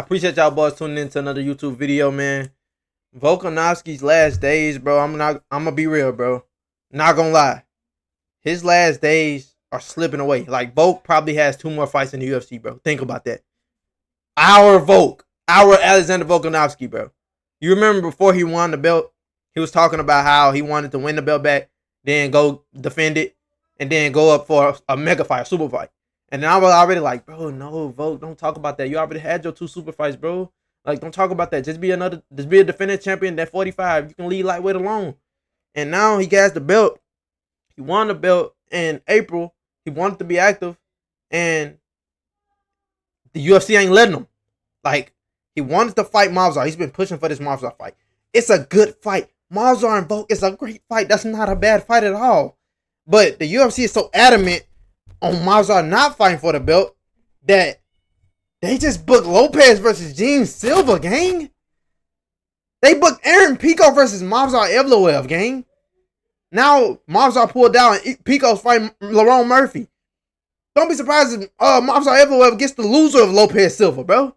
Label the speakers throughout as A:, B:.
A: appreciate y'all boys tuning in to another YouTube video, man. Volkanovski's last days, bro. I'm gonna be real, bro. Not gonna lie. His last days are slipping away. Like, Volk probably has 2 more fights in the UFC, bro. Think about that. Our Alexander Volkanovski, bro. You remember before he won the belt, he was talking about how he wanted to win the belt back, then go defend it, and then go up for a mega fight, a super fight. And then I was already like, bro, no, Volk, don't talk about that. You already had your 2 super fights, bro. Like, don't talk about that. Just be a defending champion at 45. You can leave lightweight alone. And now he has the belt. He won the belt in April. He wanted to be active. And the UFC ain't letting him. Like, he wanted to fight Mavzar. He's been pushing for this Mavzar fight. It's a good fight. Mavzar and Volk is a great fight. That's not a bad fight at all. But the UFC is so adamant on Mavzar not fighting for the belt that they just booked Lopez versus Gene Silva, gang. They booked Aaron Pico versus Mavzar Evloev, gang. Now Mavzar pulled down and Pico's fighting Lerone Murphy. Don't be surprised if Mavzar Evloev gets the loser of Lopez Silva, bro.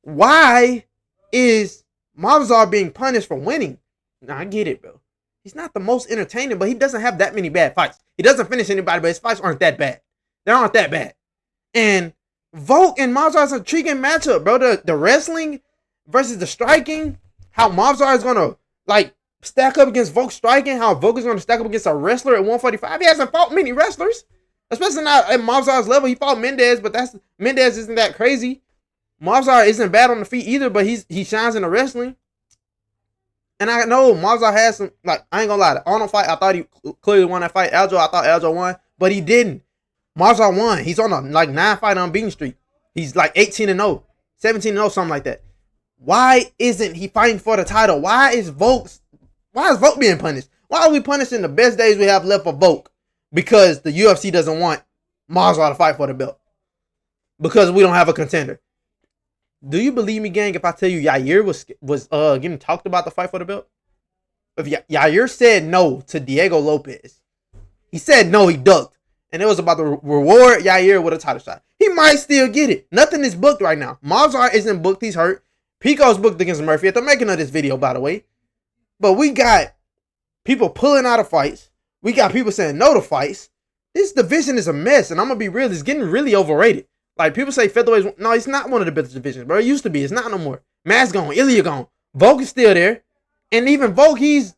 A: Why is Mavzar being punished for winning? Now, I get it, bro. He's not the most entertaining, but he doesn't have that many bad fights. He doesn't finish anybody, but his fights aren't that bad. They aren't that bad. And Volk and Mavzar is an intriguing matchup, bro. The wrestling versus the striking. How Mavzar is going to, like, stack up against Volk striking. How Volk is going to stack up against a wrestler at 145. He hasn't fought many wrestlers. Especially not at Mavzar's level. He fought Mendez, but Mendez isn't that crazy. Mavzar isn't bad on the feet either, but he shines in the wrestling. And I know Mavzar has some, like, I ain't gonna lie, the Arnold fight, I thought he clearly won that fight. Aljo, I thought Aljo won, but he didn't. Mavzar won. He's on a, like, 9-fight unbeaten streak. He's like 18-0, 17-0, something like that. Why isn't he fighting for the title? Why is Volk being punished? Why are we punishing the best days we have left for Volk? Because the UFC doesn't want Mavzar to fight for the belt. Because we don't have a contender. Do you believe me, gang, if I tell you Yair was getting talked about the fight for the belt? If Yair said no to Diego Lopez, he said no, he ducked. And it was about to reward Yair with a title shot. He might still get it. Nothing is booked right now. Mavzar isn't booked, he's hurt. Pico's booked against Murphy at the making of this video, by the way. But we got people pulling out of fights. We got people saying no to fights. This division is a mess, and I'm going to be real, it's getting really overrated. Like, people say featherweight, no, it's not one of the best divisions, bro. It used to be. It's not no more. Matt's gone. Ilya gone. Volk is still there. And even Volk, he's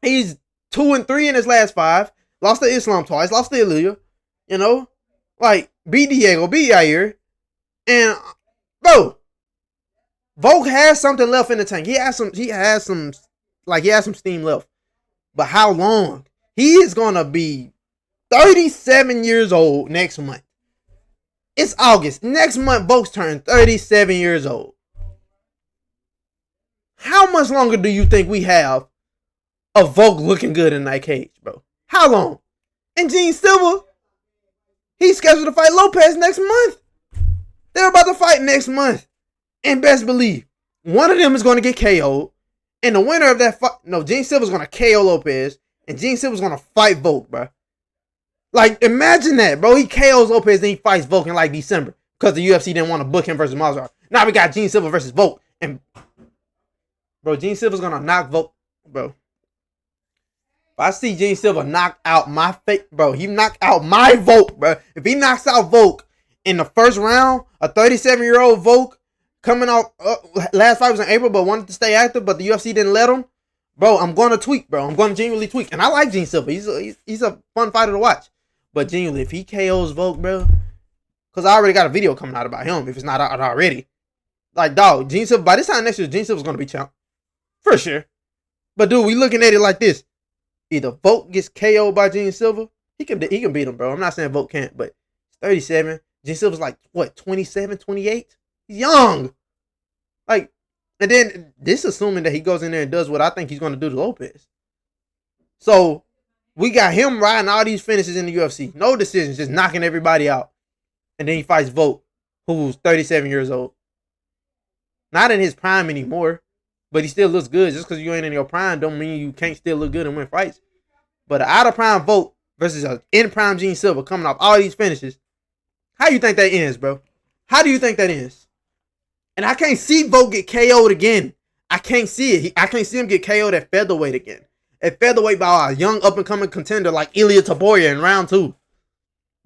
A: 2-3 in his last 5. Lost to Islam twice. Lost to Ilya. You know? Like, beat Diego. Beat Yair. And, bro, Volk has something left in the tank. He has some steam left. But how long? He is going to be 37 years old next month. It's August. Next month, Volk's turn 37 years old. How much longer do you think we have of Volk looking good in that cage, bro? How long? And Gene Silva, he's scheduled to fight Lopez next month. They're about to fight next month. And best believe, one of them is going to get KO'd. And the winner of that fight, no, Gene Silva's going to KO Lopez. And Gene Silva's going to fight Volk, bro. Like, imagine that, bro. He KOs Lopez, then he fights Volk in, like, December. Because the UFC didn't want to book him versus Mavzar. Now we got Gene Silva versus Volk. And, bro, Gene Silva's going to knock Volk, bro. If I see Gene Silva knock out my face, bro, he knocked out my Volk, bro. If he knocks out Volk in the first round, a 37-year-old Volk coming off, last fight was in April, but wanted to stay active, but the UFC didn't let him. Bro, I'm going to tweak, bro. I'm going to genuinely tweak. And I like Gene Silva. He's a fun fighter to watch. But genuinely, if he KOs Volk, bro, because I already got a video coming out about him, if it's not out already. Like, dog, Gene Silva, by this time next year, Gene Silva's going to be champ. For sure. But, dude, we looking at it like this. Either Volk gets KO'd by Gene Silva, he can beat him, bro. I'm not saying Volk can't, but he's 37. Gene Silva's like, what, 27, 28? He's young. Like, and then this assuming that he goes in there and does what I think he's going to do to Lopez. So, we got him riding all these finishes in the UFC. No decisions, just knocking everybody out. And then he fights Volk, who's 37 years old. Not in his prime anymore, but he still looks good. Just because you ain't in your prime don't mean you can't still look good and win fights. But an out-of-prime Volk versus an in-prime Gene Silva coming off all these finishes. How you think that ends, bro? How do you think that ends? And I can't see Volk get KO'd again. I can't see it. I can't see him get KO'd at featherweight again. At featherweight by a young up-and-coming contender like Ilia Topuria in round 2.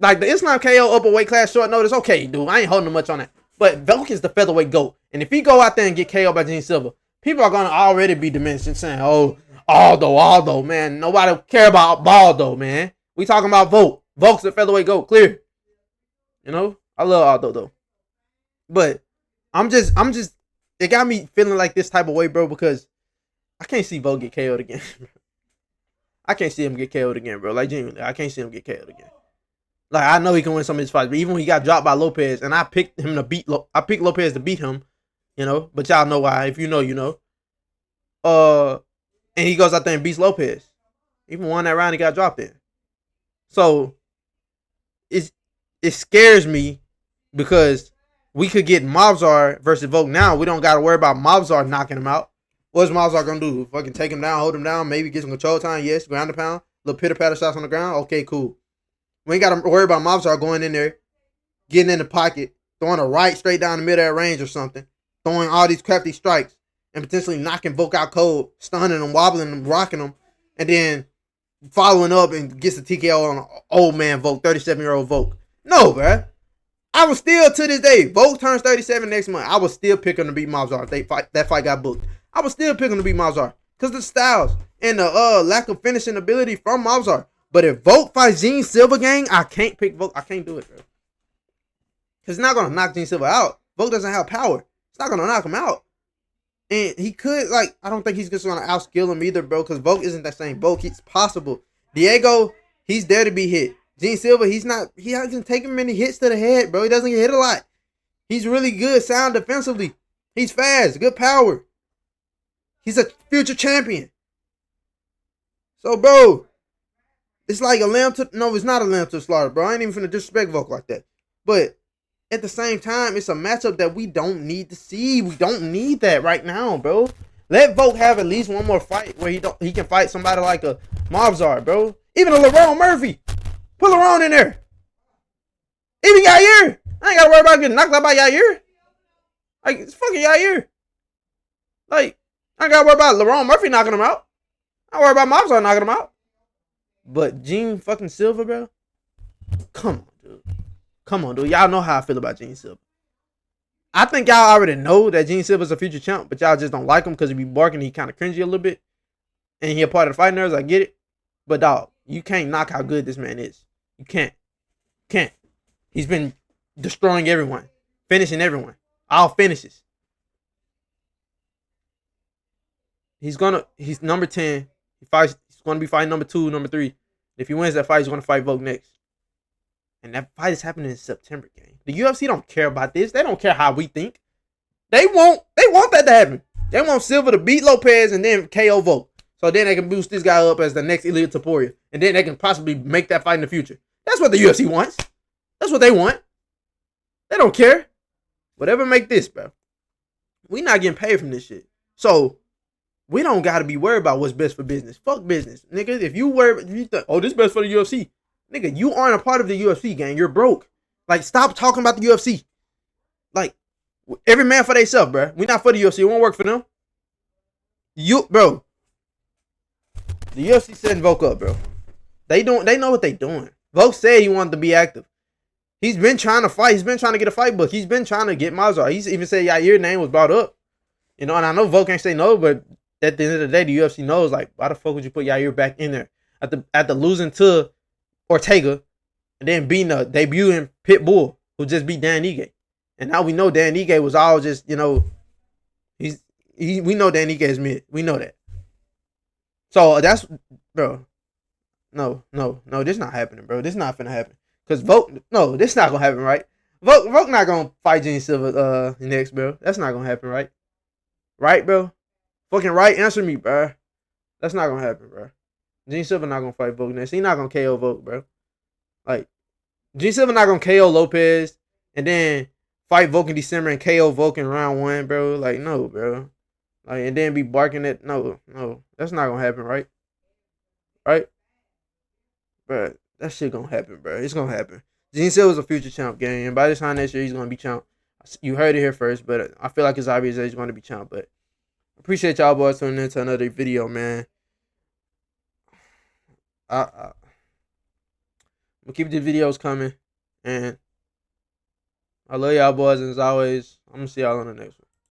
A: Like, the Islam KO upper weight class short notice, okay, dude, I ain't holding much on that. But Volk is the featherweight GOAT. And if he go out there and get KO'd by Gene Silva, people are going to already be diminishing, saying, oh, Aldo, man. Nobody care about Baldo, man. We talking about Volk. Volk's the featherweight GOAT, clear. You know? I love Aldo, though. But I'm just, it got me feeling like this type of way, bro, because I can't see Volk get KO'd again. I can't see him get KO'd again, bro. Like, genuinely, I can't see him get KO'd again. Like, I know he can win some of his fights, but even when he got dropped by Lopez, and I picked him to beat, I picked Lopez to beat him, you know, but y'all know why. If you know, you know. And he goes out there and beats Lopez. Even won that round, he got dropped in. So, it scares me because we could get Mavzar versus Volk now. We don't got to worry about Mavzar knocking him out. What's Mavzar going to do? Fucking take him down, hold him down, maybe get some control time? Yes, ground and pound. Little pitter-patter shots on the ground? Okay, cool. We ain't got to worry about Mavzar going in there, getting in the pocket, throwing a right straight down the middle of that range or something, throwing all these crafty strikes, and potentially knocking Volk out cold, stunning him, wobbling him, rocking him, and then following up and gets the TKO on an old man Volk, 37-year-old Volk. No, bruh. I was still, to this day, Volk turns 37 next month. I was still picking to beat Mavzar if that fight got booked. I was still picking to beat Mavzar because the styles and the lack of finishing ability from Mavzar. But if Volk fights Gene Silva, gang, I can't pick Volk. I can't do it, bro. Because it's not going to knock Gene Silva out. Volk doesn't have power. It's not going to knock him out. And he could, like, I don't think he's just going to outskill him either, bro, because Volk isn't that same Volk. It's possible. Diego, he's there to be hit. Gene Silva, he hasn't taken many hits to the head, bro. He doesn't get hit a lot. He's really good, sound defensively. He's fast, good power. He's a future champion. So, bro, it's like a lamb to, no, it's not a lamb to the slaughter, bro. I ain't even finna disrespect Volk like that. But at the same time, it's a matchup that we don't need to see. We don't need that right now, bro. Let Volk have at least one more fight where he can fight somebody like a Mavzar, bro. Even a Lerone Murphy. Put Lerone in there. Even Yair. I ain't gotta worry about getting knocked out by Yair. Like, it's fucking Yair. Like, I ain't gotta worry about Lerone Murphy knocking him out. I worry about Mavzar knocking him out. But Gene fucking Silva, bro. Come on, dude. Y'all know how I feel about Gene Silva. I think y'all already know that Gene Silva's a future champ, but y'all just don't like him because he be barking. He kind of cringy a little bit. And he a part of the fighting nerves. I get it. But, dog, you can't knock how good this man is. You can't. He's been destroying everyone. Finishing everyone. All finishes. He's number 10. He's going to be fighting number 2, number 3. If he wins that fight, he's going to fight Volk next. And that fight is happening in September, gang. The UFC don't care about this. They don't care how we think. They want that to happen. They want Silva to beat Lopez and then KO Volk. So then they can boost this guy up as the next Ilia Topuria. And then they can possibly make that fight in the future. That's what the UFC wants. That's what they want. They don't care. Whatever make this, bro. We not getting paid from this shit. So we don't got to be worried about what's best for business. Fuck business. Nigga, if you think, oh, this is best for the UFC. Nigga, you aren't a part of the UFC, gang. You're broke. Like, stop talking about the UFC. Like, every man for themselves, bro. We not for the UFC. It won't work for them. Bro. The UFC setting Volk up, bro. They know what they doing. Volk said he wanted to be active. He's been trying to fight. He's been trying to get a fight book. He's been trying to get Mavzar. He's even said Yair's name was brought up. You know, and I know Volk can't say no, but at the end of the day, the UFC knows, like, why the fuck would you put Yair back in there? After losing to Ortega and then beating a debuting Pitbull who just beat Dan Ige. And now we know Dan Ige was all just, you know, we know Dan Ige is mid. We know that. So that's, bro. No, this not happening, bro. This not finna happen. Cause Volk, no, this not gonna happen, right? Volk not gonna fight Gene Silva next, bro. That's not gonna happen, right? Right, bro? Fucking right, answer me, bro. That's not gonna happen, bro. Gene Silva not gonna fight Volk next. He not gonna KO Volk, bro. Like, Gene Silva not gonna KO Lopez and then fight Volk in December and KO Volk in round 1, bro. Like, no, bro. Like, and then be barking at, no. That's not gonna happen, right? Right? Bro, that shit gonna happen, bro. It's gonna happen. Gene Silva's a future champ, gang. And by this time next year, he's gonna be champ. You heard it here first, but I feel like it's obvious that he's going to be champ. But appreciate y'all boys tuning into another video, man. We'll keep the videos coming, and I love y'all boys. And as always, I'm gonna see y'all on the next one.